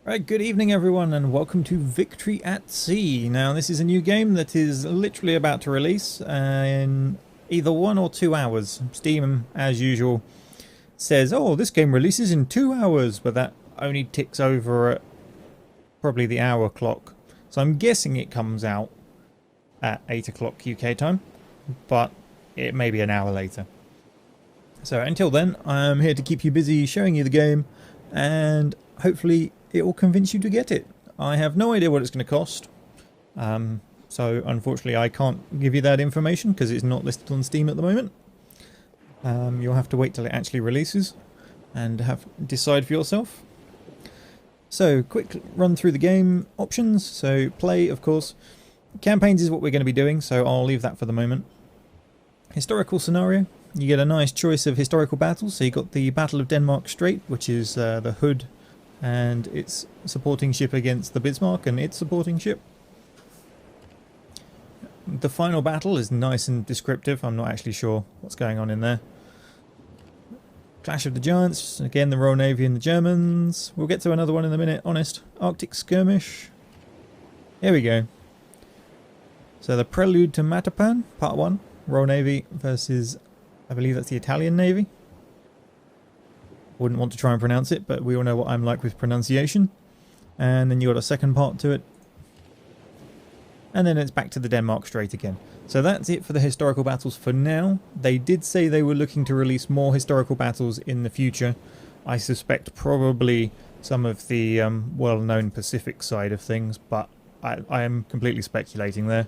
Right, good evening everyone and welcome to Victory at Sea. Now this is a new game that is literally about to release in either 1 or 2 hours. Steam, as usual, says, oh, this game releases in 2 hours, but that only ticks over at probably the hour clock. So I'm guessing it comes out at 8 o'clock UK time, but it may be an hour later. So until then, I'm here to keep you busy showing you the game and hopefully it will convince you to get it. I have no idea what it's going to cost, so unfortunately I can't give you that information because it's not listed on Steam at the moment. You'll have to wait till it actually releases and decide for yourself. So quick run through the game options. So play, of course. Campaigns is what we're going to be doing, so I'll leave that for the moment. Historical scenario. You get a nice choice of historical battles. So you got the Battle of Denmark Strait, which is the Hood and its supporting ship against the Bismarck and its supporting ship. The final battle is nice and descriptive. I'm not actually sure what's going on in there. Clash of the Giants, again the Royal Navy and the Germans. We'll get to another one in a minute, honest. Arctic Skirmish. Here we go. So the Prelude to Matapan, Part 1. Royal Navy versus, I believe that's the Italian Navy. Wouldn't want to try and pronounce it, but we all know what I'm like with pronunciation. And then you got a second part to it. And then it's back to the Denmark Strait again. So that's it for the historical battles for now. They did say they were looking to release more historical battles in the future. I suspect probably some of the well-known Pacific side of things, but I am completely speculating there.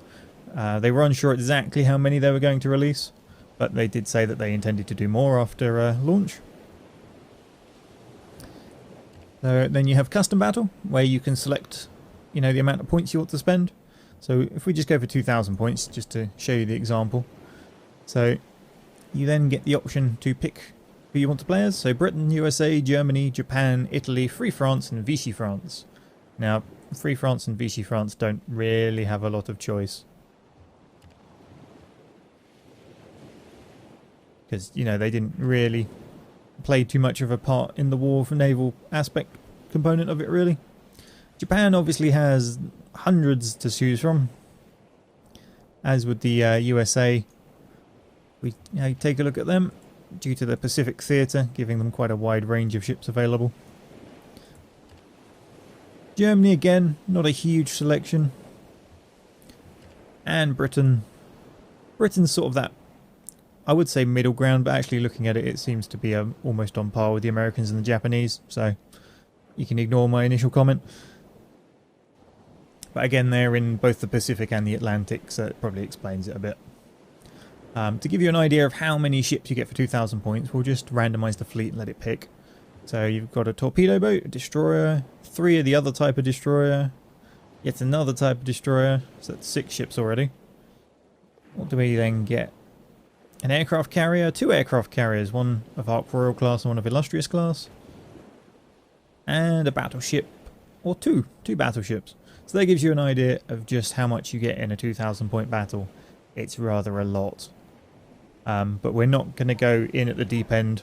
They were unsure exactly how many they were going to release, but they did say that they intended to do more after launch. So then you have custom battle, where you can select, the amount of points you want to spend. So if we just go for 2,000 points, just to show you the example. So you then get the option to pick who you want to play as. So Britain, USA, Germany, Japan, Italy, Free France and Vichy France. Now, Free France and Vichy France don't really have a lot of choice. Because, they didn't really play too much of a part in the war for naval aspect component of it, really. Japan obviously has hundreds to choose from, as with the USA. We take a look at them due to the Pacific Theatre giving them quite a wide range of ships available. Germany again, not a huge selection, and Britain's sort of that, I would say, middle ground, but actually looking at it, it seems to be almost on par with the Americans and the Japanese, so you can ignore my initial comment. But again, they're in both the Pacific and the Atlantic, so it probably explains it a bit. To give you an idea of how many ships you get for 2,000 points, we'll just randomise the fleet and let it pick. So you've got a torpedo boat, a destroyer, 3 of the other type of destroyer, yet another type of destroyer, so that's 6 ships already. What do we then get? An aircraft carrier, 2 aircraft carriers, one of Ark Royal class and one of Illustrious class. And a battleship, or two battleships. So that gives you an idea of just how much you get in a 2,000 point battle. It's rather a lot. But we're not going to go in at the deep end,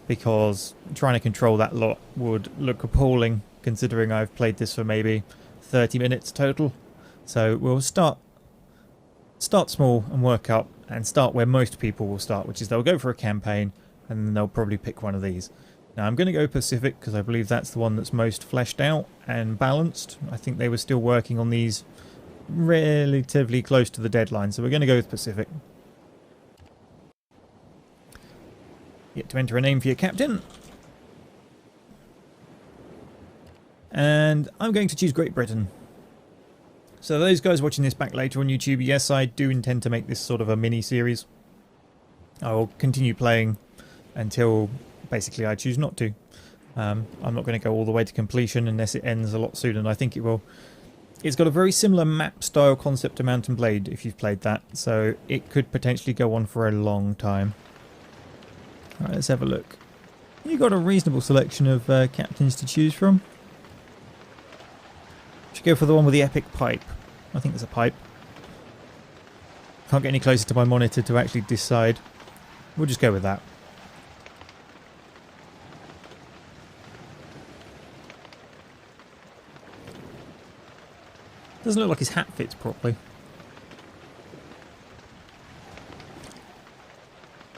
because trying to control that lot would look appalling, considering I've played this for maybe 30 minutes total. So we'll start small and work up, and start where most people will start, which is they'll go for a campaign and then they'll probably pick one of these. Now I'm going to go Pacific because I believe that's the one that's most fleshed out and balanced. I think they were still working on these relatively close to the deadline, so we're going to go with Pacific. You get to enter a name for your captain. And I'm going to choose Great Britain. So those guys watching this back later on YouTube, yes, I do intend to make this sort of a mini-series. I will continue playing until basically I choose not to. I'm not going to go all the way to completion unless it ends a lot sooner than I think it will. It's got a very similar map-style concept to Mount & Blade, if you've played that, so it could potentially go on for a long time. Alright, let's have a look. You've got a reasonable selection of captains to choose from. Should go for the one with the epic pipe. I think there's a pipe. Can't get any closer to my monitor to actually decide. We'll just go with that. Doesn't look like his hat fits properly.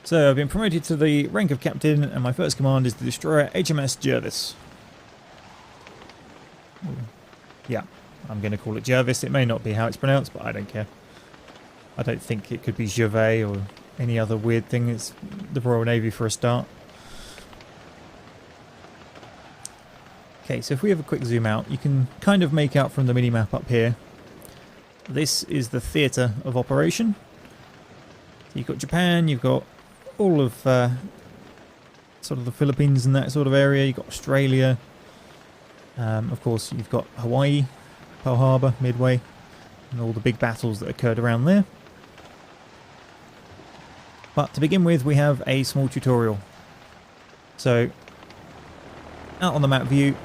So I've been promoted to the rank of captain, and my first command is the destroyer HMS Jervis. Yeah, I'm going to call it Jervis. It may not be how it's pronounced, but I don't care. I don't think it could be Gervais or any other weird thing. It's the Royal Navy for a start. Okay, so if we have a quick zoom out, you can kind of make out from the mini-map up here. This is the theatre of operation. So you've got Japan, you've got all of sort of the Philippines and that sort of area. You've got Australia. Of course, you've got Hawaii, Pearl Harbor, Midway, and all the big battles that occurred around there. But to begin with, we have a small tutorial. So, out on the map view,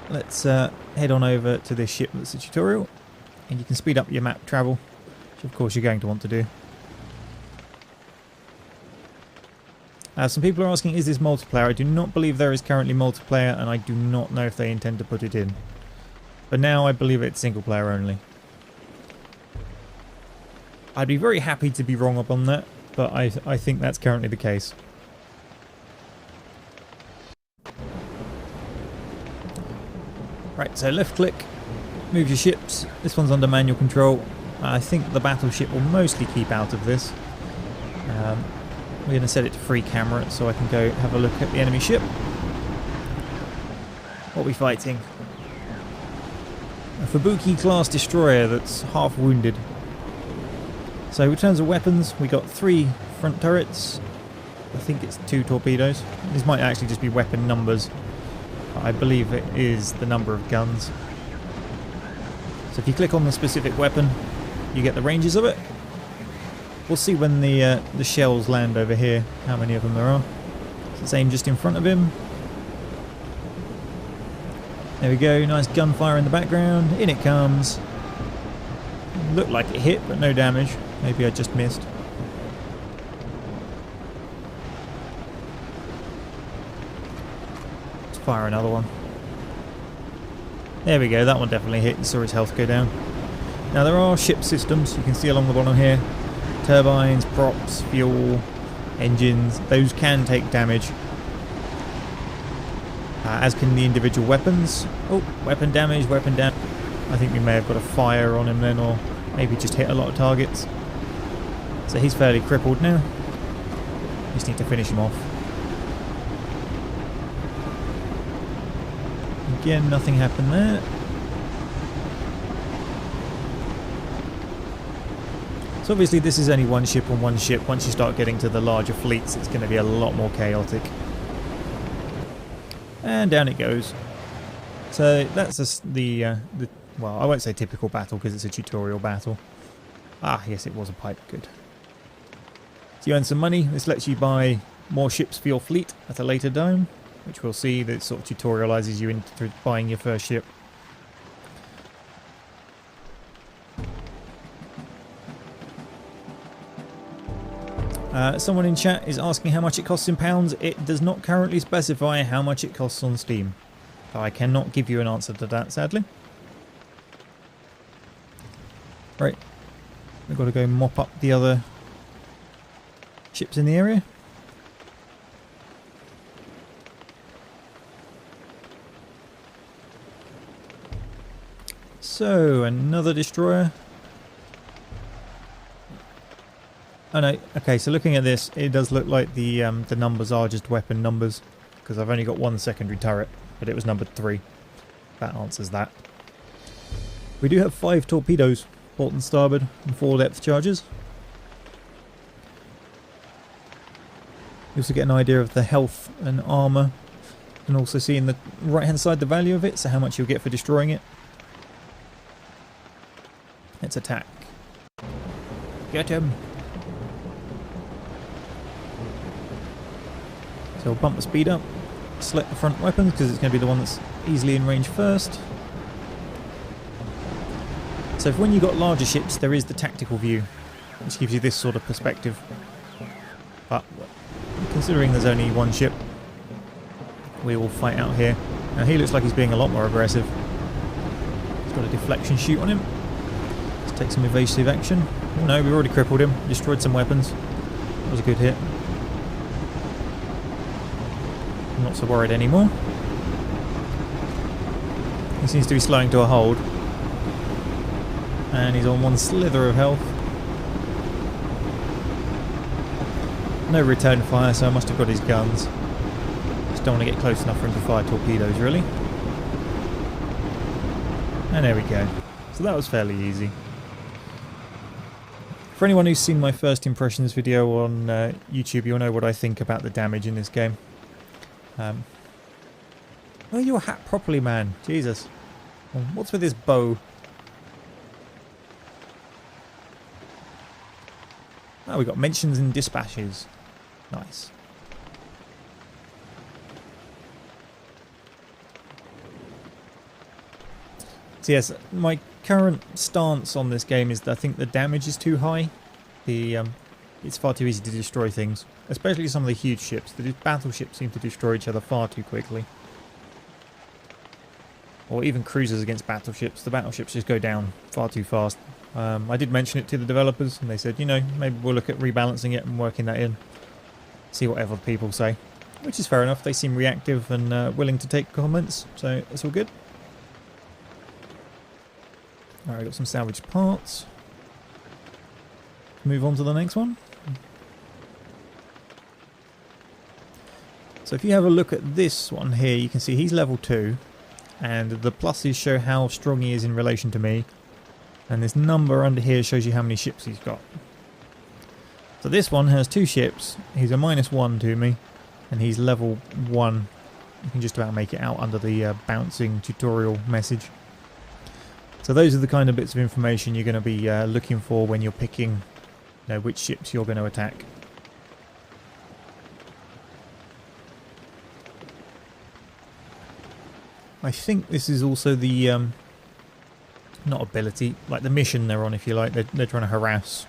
let's head on over to this ship that's a tutorial, and you can speed up your map travel, which of course you're going to want to do. Some people are asking, is this multiplayer? I do not believe there is currently multiplayer, and I do not know if they intend to put it in. But now I believe it's single player only. I'd be very happy to be wrong upon that, but I think that's currently the case. Right, so left click, move your ships. This one's under manual control. I think the battleship will mostly keep out of this. We're going to set it to free camera so I can go have a look at the enemy ship. What are we fighting? A Fubuki class destroyer that's half wounded. So in terms of weapons, we got 3 front turrets. I think it's 2 torpedoes. These might actually just be weapon numbers. I believe it is the number of guns. So if you click on the specific weapon, you get the ranges of it. We'll see when the shells land over here, how many of them there are. So let's aim just in front of him. There we go, nice gunfire in the background. In it comes. Looked like it hit, but no damage. Maybe I just missed. Let's fire another one. There we go, that one definitely hit. You saw his health go down. Now there are ship systems, you can see along the bottom here. Turbines, props, fuel, engines, those can take damage. As can the individual weapons. Oh, weapon damage, weapon damage. I think we may have got a fire on him then, or maybe just hit a lot of targets. So he's fairly crippled now. Just need to finish him off. Again, nothing happened there. So obviously this is only one ship on one ship. Once you start getting to the larger fleets, it's going to be a lot more chaotic. And down it goes. So that's the well, I won't say typical battle because it's a tutorial battle. Ah, yes, it was a pipe. Good. So you earn some money. This lets you buy more ships for your fleet at a later time, which we'll see. That sort of tutorializes you into buying your first ship. Someone in chat is asking how much it costs in pounds. It does not currently specify how much it costs on Steam. So I cannot give you an answer to that, sadly. Right. We've got to go mop up the other ships in the area. So, another destroyer. Oh no, okay, so looking at this, it does look like the numbers are just weapon numbers, because I've only got one secondary turret, but it was numbered 3. That answers that. We do have 5 torpedoes, port and starboard, and 4 depth charges. You also get an idea of the health and armour, and also see in the right hand side the value of it, so how much you'll get for destroying it. Let's attack. Get him! So we'll bump the speed up, select the front weapons because it's going to be the one that's easily in range first. So if when you've got larger ships, there is the tactical view, which gives you this sort of perspective. But considering there's only one ship, we will fight out here. Now he looks like he's being a lot more aggressive. Got a deflection shoot on him. Let's take some evasive action. Oh no, we've already crippled him. Destroyed some weapons. That was a good hit. I'm not so worried anymore. He seems to be slowing to a hold. And he's on one slither of health. No return fire, so I must have got his guns. Just don't want to get close enough for him to fire torpedoes, really. And there we go. So that was fairly easy. For anyone who's seen my first impressions video on YouTube, you'll know what I think about the damage in this game. Wear your hat properly, man. Jesus. What's with this bow? Oh, we got mentions and dispatches. Nice. So yes, my current stance on this game is that I think the damage is too high. It's far too easy to destroy things, especially some of the huge ships. The battleships seem to destroy each other far too quickly. Or even cruisers against battleships. The battleships just go down far too fast. I did mention it to the developers and they said, you know, maybe we'll look at rebalancing it and working that in. See what other people say. Which is fair enough. They seem reactive and willing to take comments, so it's all good. Alright, we've got some salvaged parts. Move on to the next one. So if you have a look at this one here, you can see he's level 2. And the pluses show how strong he is in relation to me. And this number under here shows you how many ships he's got. So this one has 2 ships. He's a -1 to me. And he's level 1. You can just about make it out under the bouncing tutorial message. So those are the kind of bits of information you're going to be looking for when you're picking, you know, which ships you're going to attack. I think this is also the, not ability, like the mission they're on, if you like. They're trying to harass,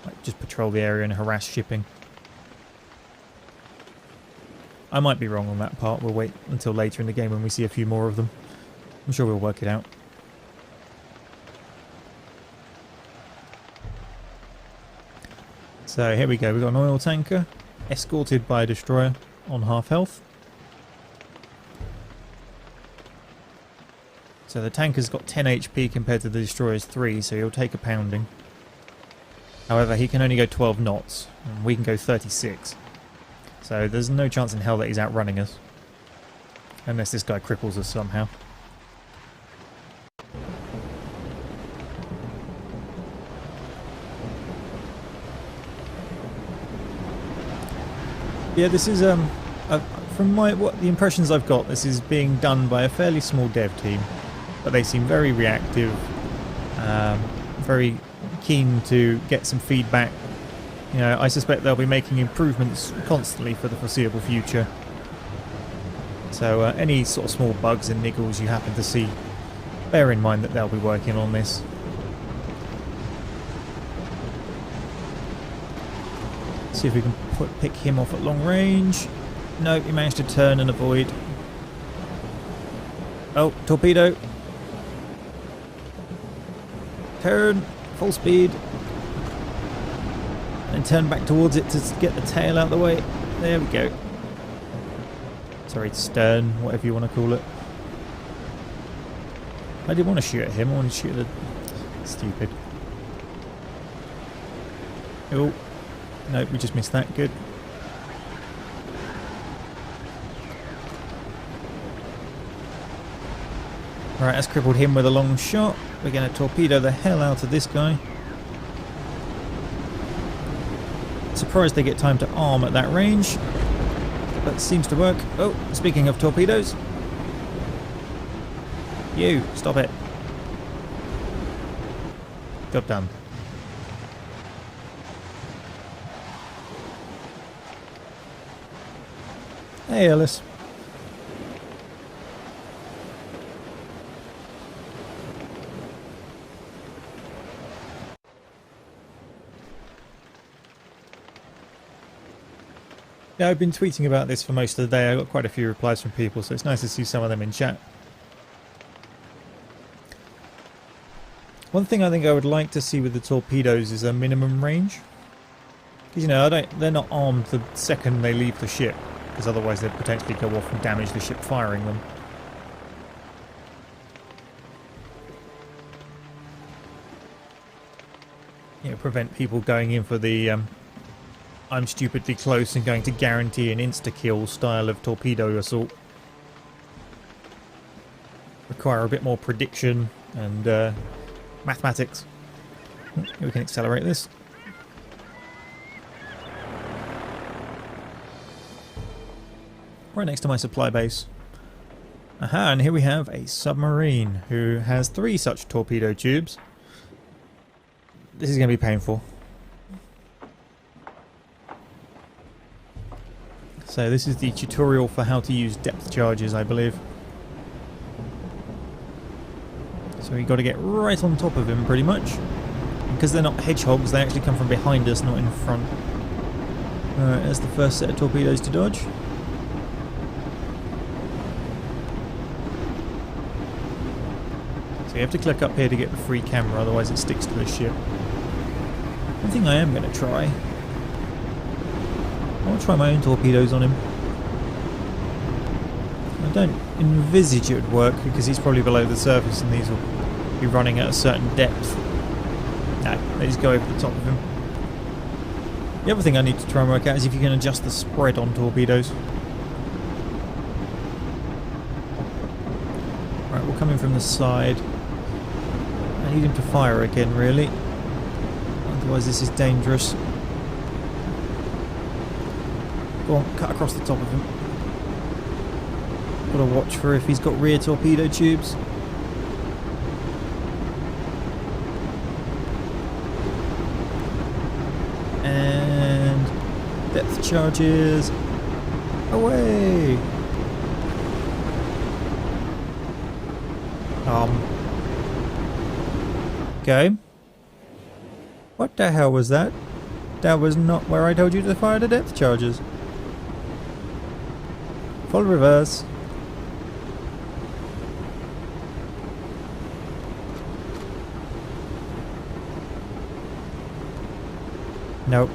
like just patrol the area and harass shipping. I might be wrong on that part. We'll wait until later in the game when we see a few more of them. I'm sure we'll work it out. So here we go, we've got an oil tanker, escorted by a destroyer on half health. So the tanker's got 10 HP compared to the destroyer's 3, so he'll take a pounding. However, he can only go 12 knots, and we can go 36. So there's no chance in hell that he's outrunning us. Unless this guy cripples us somehow. Yeah, this is from the impressions I've got, this is being done by a fairly small dev team, but they seem very reactive, very keen to get some feedback. You know, I suspect they'll be making improvements constantly for the foreseeable future. So any sort of small bugs and niggles you happen to see, bear in mind that they'll be working on this. See if we can pick him off at long range. No, he managed to turn and avoid. Oh, torpedo. Turn, full speed. And turn back towards it to get the tail out of the way. There we go. Sorry, stern, whatever you want to call it. I didn't want to shoot at him, I wanted to shoot at the... Stupid. Oh. No, we just missed that. Good. Alright, that's crippled him with a long shot. We're going to torpedo the hell out of this guy. Surprised they get time to arm at that range. But seems to work. Oh, speaking of torpedoes. You, stop it. Job done. Hey, Ellis. Yeah, I've been tweeting about this for most of the day. I got quite a few replies from people, so it's nice to see some of them in chat. One thing I think I would like to see with the torpedoes is a minimum range. Because, you know, they're not armed the second they leave the ship, because otherwise they'd potentially go off and damage the ship firing them. You know, prevent people going in for the I'm stupidly close and going to guarantee an insta-kill style of torpedo assault. Require a bit more prediction and mathematics. We can accelerate this. Right next to my supply base. Aha, and here we have a submarine who has 3 such torpedo tubes. This is going to be painful. So this is the tutorial for how to use depth charges, I believe. So we've got to get right on top of him, pretty much. Because they're not hedgehogs, they actually come from behind us, not in front. Alright, there's the first set of torpedoes to dodge. So you have to click up here to get the free camera, otherwise it sticks to the ship. One thing I am going to try... I want to try my own torpedoes on him. I don't envisage it would work because he's probably below the surface and these will be running at a certain depth. No, they just go over the top of him. The other thing I need to try and work out is if you can adjust the spread on torpedoes. Right, we're coming from the side. I need him to fire again, really. Otherwise this is dangerous. Go on, cut across the top of him. Got to watch for if he's got rear torpedo tubes. And depth charges. Away! Okay. What the hell was that? That was not where I told you to fire the depth charges. Full reverse. Nope.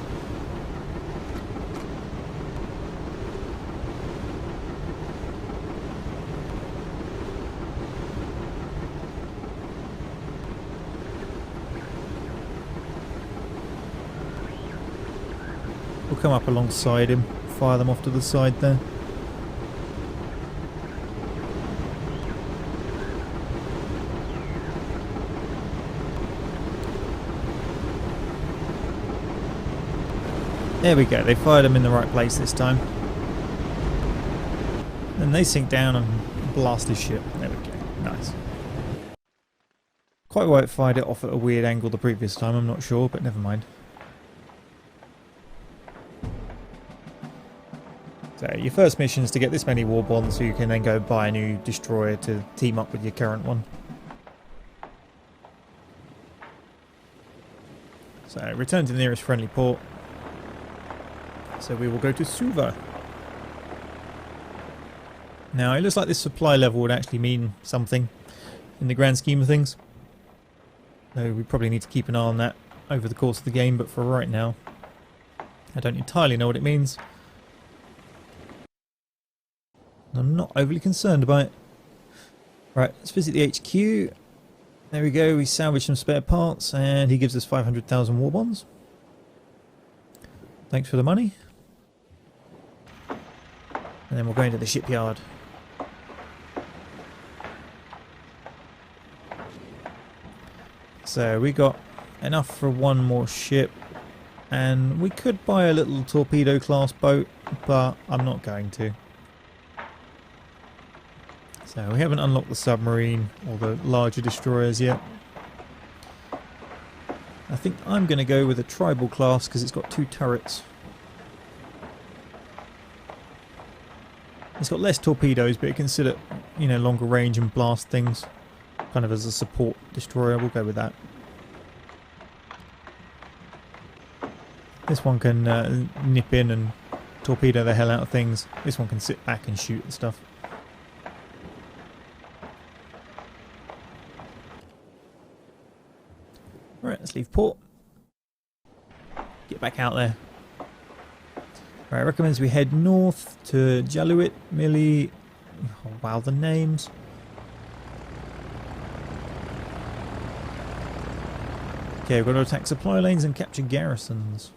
We'll come up alongside him, fire them off to the side there. There we go, they fired them in the right place this time. Then they sink down and blast his ship. There we go, nice. Quite why it fired it off at a weird angle the previous time, I'm not sure, but never mind. So your first mission is to get this many war bonds so you can then go buy a new destroyer to team up with your current one. So return to the nearest friendly port. So we will go to Suva. Now it looks like this supply level would actually mean something in the grand scheme of things. So we probably need to keep an eye on that over the course of the game, but for right now I don't entirely know what it means. I'm not overly concerned by it. Right, let's visit the HQ. There we go, we salvaged some spare parts and he gives us 500,000 war bonds. Thanks for the money. And then we'll go into the shipyard. So we got enough for one more ship. And we could buy a little torpedo class boat, but I'm not going to. So we haven't unlocked the submarine or the larger destroyers yet. I think I'm going to go with a tribal class because it's got 2 turrets. It's got less torpedoes, but it can sit at, you know, longer range and blast things. Kind of as a support destroyer, we'll go with that. This one can nip in and torpedo the hell out of things. This one can sit back and shoot and stuff. let's leave port. Get back out there. Right, recommends we head north to Jaluit, Mili. Oh, wow, the names. Okay, we've got to attack supply lanes and capture garrisons.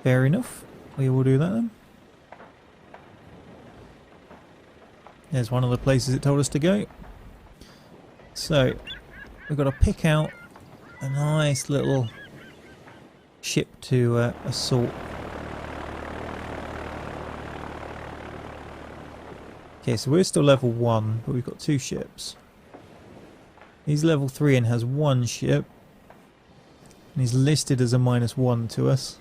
Fair enough. We will do that then. There's one of the places it told us to go. So, we've got to pick out a nice little ship to assault. Okay, so we're still level 1, but we've got 2 ships. He's level 3 and has 1 ship. And he's listed as a -1 to us.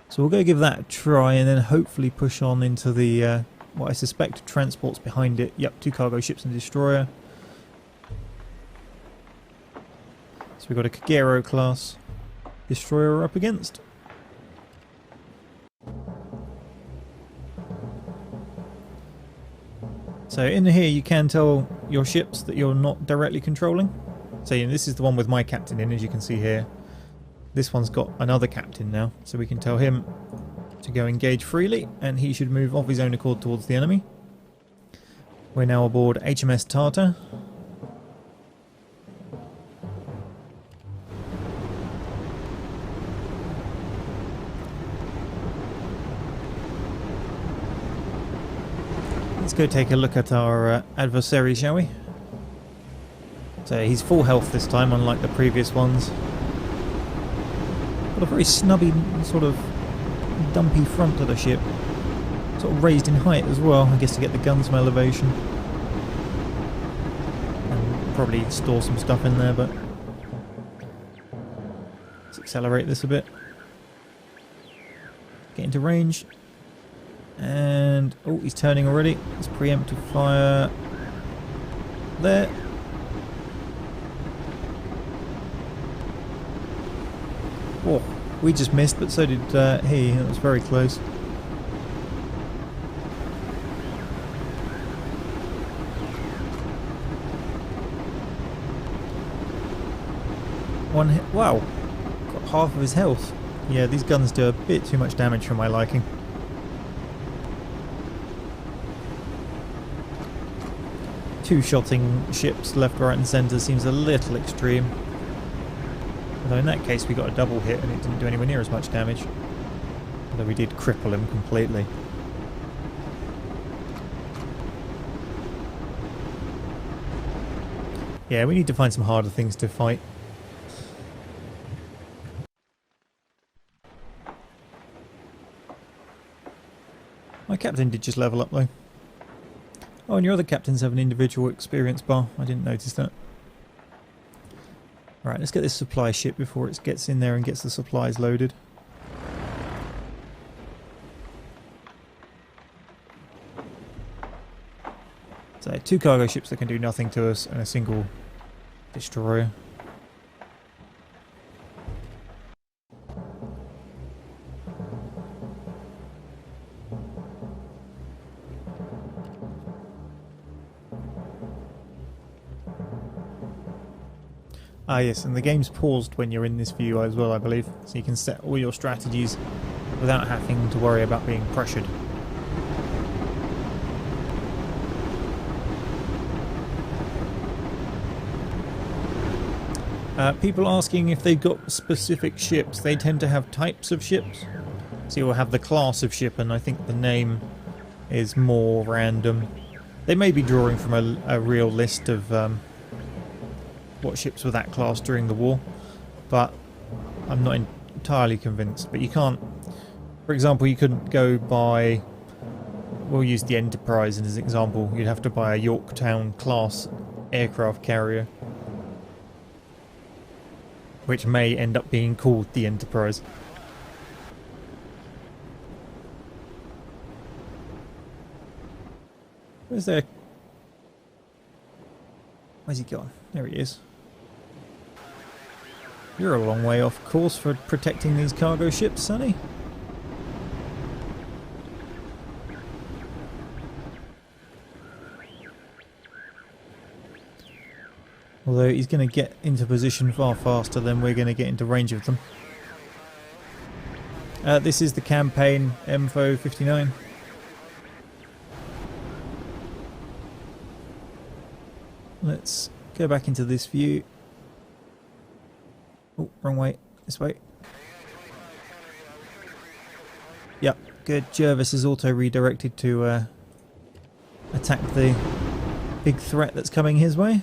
So we'll go give that a try and then hopefully push on into the, what I suspect transports behind it. Yep, 2 cargo ships and a destroyer. So we've got a Kagero class destroyer we're up against. So in here you can tell your ships that you're not directly controlling. So this is the one with my captain in, as you can see here. This one's got another captain now, so we can tell him to go engage freely, and he should move off his own accord towards the enemy. We're now aboard HMS Tartar. Let's go take a look at our adversary, shall we? So he's full health this time, unlike the previous ones. Got a very snubby, sort of dumpy front to the ship. Sort of raised in height as well, I guess to get the gun some elevation. And probably store some stuff in there, but let's accelerate this a bit. Get into range. And, oh, he's turning already. Let's preemptive fire there. Oh, we just missed, but so did he. That was very close. One hit. Wow, got half of his health. Yeah, these guns do a bit too much damage for my liking. Two-shotting ships left, right and centre seems a little extreme. Although in that case we got a double hit and it didn't do anywhere near as much damage. Although we did cripple him completely. Yeah, we need to find some harder things to fight. My captain did just level up though. Oh, and your other captains have an individual experience bar. I didn't notice that. Right, let's get this supply ship before it gets in there and gets the supplies loaded. So, 2 cargo ships that can do nothing to us and a single destroyer. Ah yes, and the game's paused when you're in this view as well, I believe, so you can set all your strategies without having to worry about being pressured. People asking if they've got specific ships. They tend to have types of ships. So you'll have the class of ship, and I think the name is more random. They may be drawing from a real list of what ships were that class during the war, but I'm not entirely convinced. But you can't, for example, you couldn't go by, we'll use the Enterprise as an example, you'd have to buy a Yorktown class aircraft carrier, which may end up being called the Enterprise. Where's he gone? There he is. You're a long way off course for protecting these cargo ships, Sonny. Although he's going to get into position far faster than we're going to get into range of them. This is the campaign MFO 59. Let's go back into this view. Oh, wrong way. This way. Yep, good. Jervis is auto redirected to attack the big threat that's coming his way.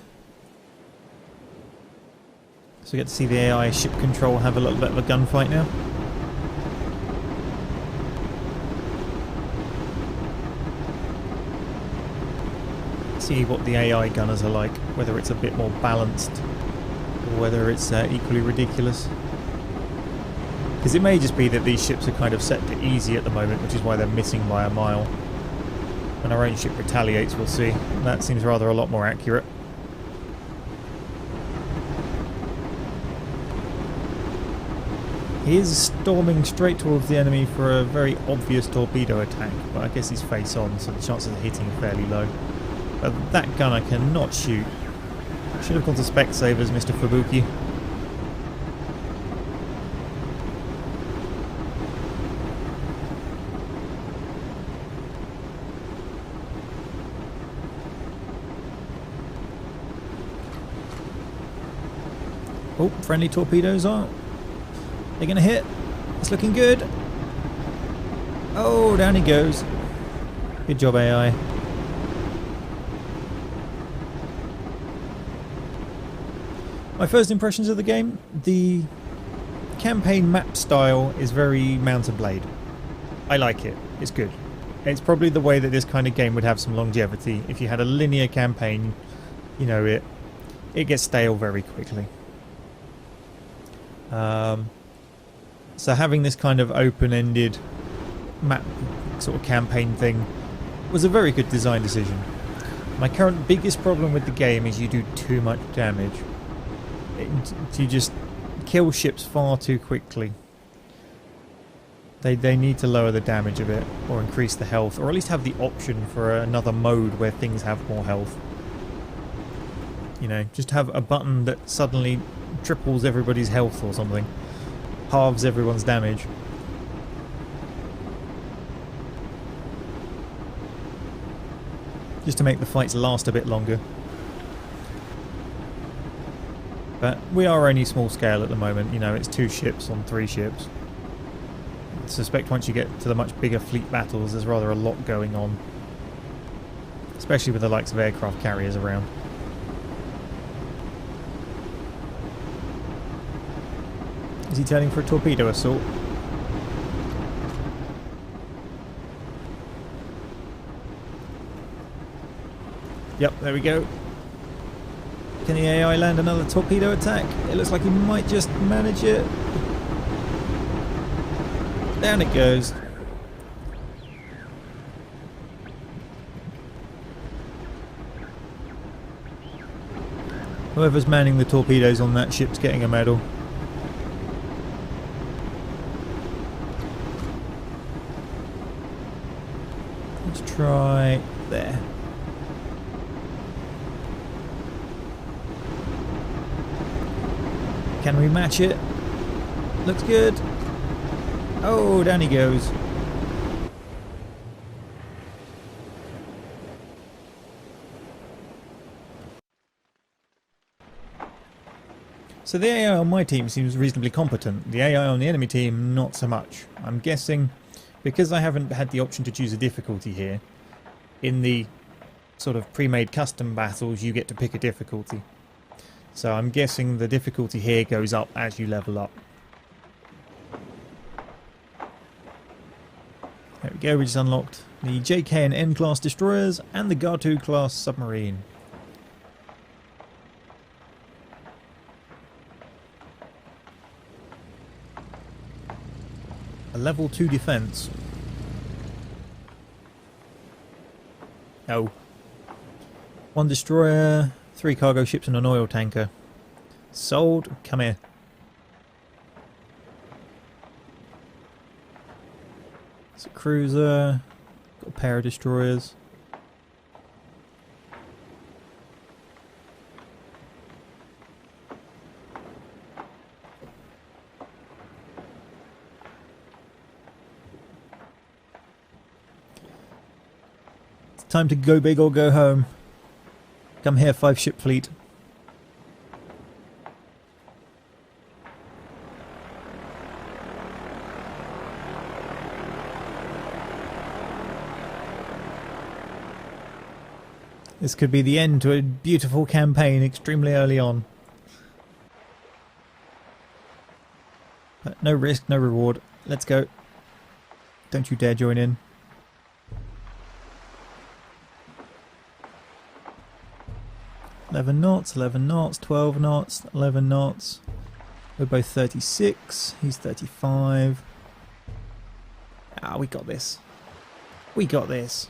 So we get to see the AI ship control have a little bit of a gunfight now. See what the AI gunners are like, whether it's a bit more balanced or whether it's equally ridiculous. Because it may just be that these ships are kind of set to easy at the moment, which is why they're missing by a mile. When our own ship retaliates, we'll see. That seems rather a lot more accurate. He is storming straight towards the enemy for a very obvious torpedo attack, but I guess he's face on, so the chances of hitting are fairly low. But that gunner cannot shoot. Should have gone to Specsavers, Mr. Fubuki. Oh, friendly torpedoes are. They're going to hit. It's looking good. Oh, down he goes. Good job, AI. My first impressions of the game, the campaign map style is very Mount & Blade. I like it. It's good. It's probably the way that this kind of game would have some longevity. If you had a linear campaign, you know, it gets stale very quickly. So having this kind of open-ended map sort of campaign thing was a very good design decision. My current biggest problem with the game is you do too much damage. You just kill ships far too quickly. They need to lower the damage a bit, or increase the health, or at least have the option for another mode where things have more health. You know, just have a button that suddenly triples everybody's health or something. Halves everyone's damage. Just to make the fights last a bit longer. But we are only small scale at the moment, you know, it's 2 ships on 3 ships. I suspect once you get to the much bigger fleet battles, there's rather a lot going on. Especially with the likes of aircraft carriers around. Is he turning for a torpedo assault? Yep, there we go. Can the AI land another torpedo attack? It looks like he might just manage it. Down it goes. Whoever's manning the torpedoes on that ship's getting a medal. Let's try there. Can we match it? Looks good. Oh, down he goes. So the AI on my team seems reasonably competent. The AI on the enemy team, not so much. I'm guessing, because I haven't had the option to choose a difficulty here, in the sort of pre-made custom battles you get to pick a difficulty. So I'm guessing the difficulty here goes up as you level up. There we go, we just unlocked the JK and N class destroyers and the Gar2 class submarine. A level 2 defense. Oh. 1 destroyer, 3 cargo ships and an oil tanker. Sold. Come here. It's a cruiser. Got a pair of destroyers. Time to go big or go home. Come here, 5-ship fleet. This could be the end to a beautiful campaign extremely early on. But no risk, no reward. Let's go. Don't you dare join in. "11 knots, 11 knots, 12 knots, 11 knots. We're both 36. He's 35. Ah, we got this. We got this.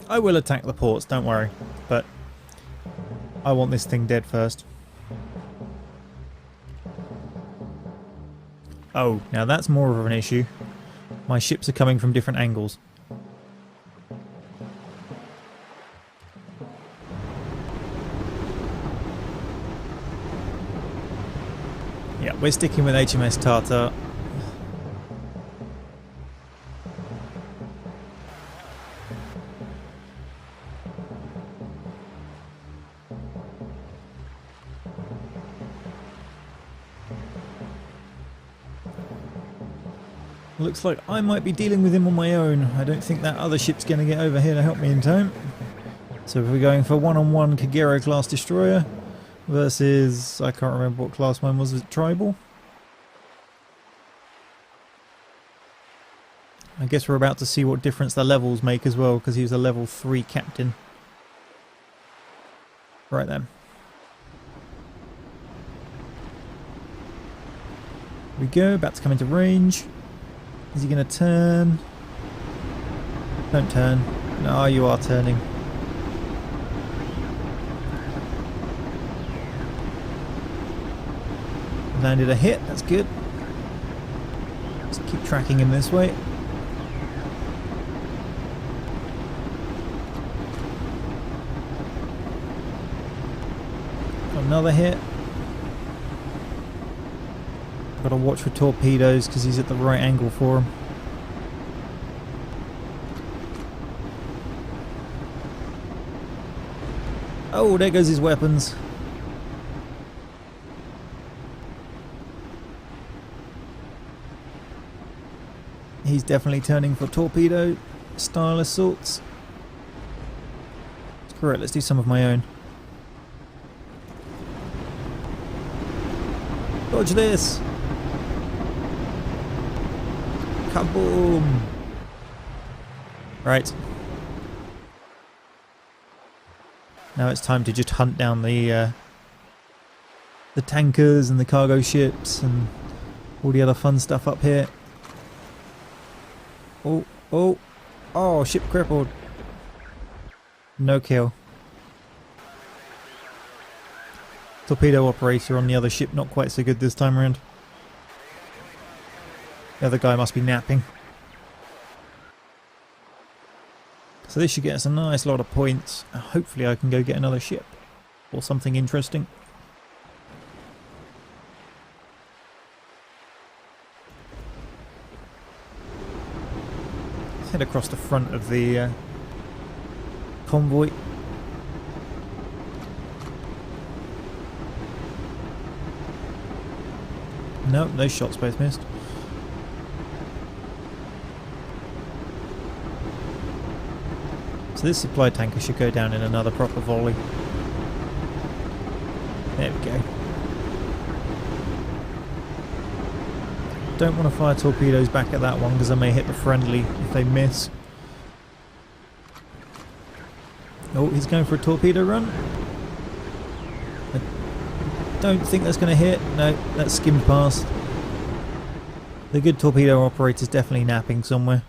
I will attack the ports, don't worry. But I want this thing dead first. Oh, now that's more of an issue. My ships are coming from different angles. Yeah, we're sticking with HMS Tartar. Looks like I might be dealing with him on my own. I don't think that other ship's going to get over here to help me in time. So if we're going for one-on-one Kagero class destroyer versus, I can't remember what class mine was it Tribal? I guess we're about to see what difference the levels make as well, because he was a level 3 captain. Right then. Here we go, about to come into range. Is he going to turn? Don't turn. No, you are turning. Landed a hit, that's good. Let's keep tracking him this way. Another hit. Got to watch for torpedoes because he's at the right angle for him. Oh, there goes his weapons. He's definitely turning for torpedo style assaults. Screw it, let's do some of my own. Dodge this! Kaboom! Right. Now it's time to just hunt down the tankers and the cargo ships and all the other fun stuff up here. Oh, oh, oh, ship crippled. No kill. Torpedo operator on the other ship, not quite so good this time around. The other guy must be napping. So this should get us a nice lot of points. Hopefully I can go get another ship or something interesting. Let's head across the front of the convoy. Nope, those shots both missed. So this supply tanker should go down in another proper volley. There we go. Don't want to fire torpedoes back at that one because I may hit the friendly if they miss. Oh, he's going for a torpedo run. I don't think that's going to hit. No, that's skimmed past. The good torpedo operator's definitely napping somewhere.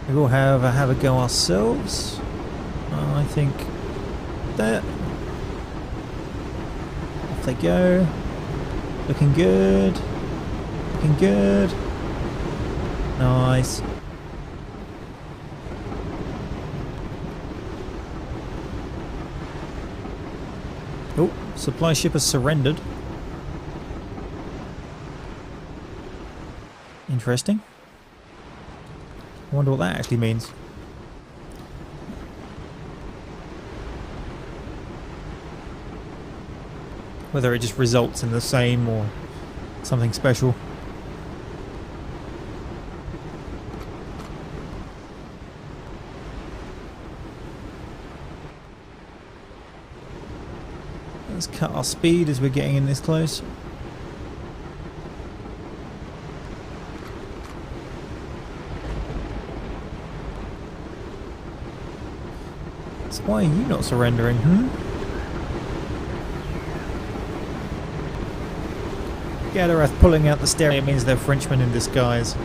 We will have a go ourselves. I think that. Off they go. Looking good. Looking good. Nice. Oh, supply ship has surrendered. Interesting. I wonder what that actually means. Whether it just results in the same or something special. Let's cut our speed as we're getting in this close. So why are you not surrendering, Gadarath pulling out the steering means they're Frenchmen in disguise.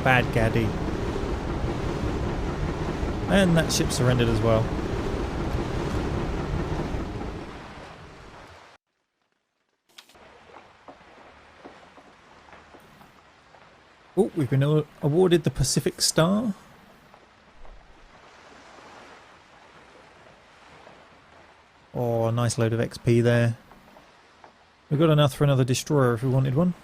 Bad Skadi. And that ship surrendered as well. Oh, we've been awarded the Pacific Star. Oh, nice load of XP there. We've got enough for another destroyer if we wanted one.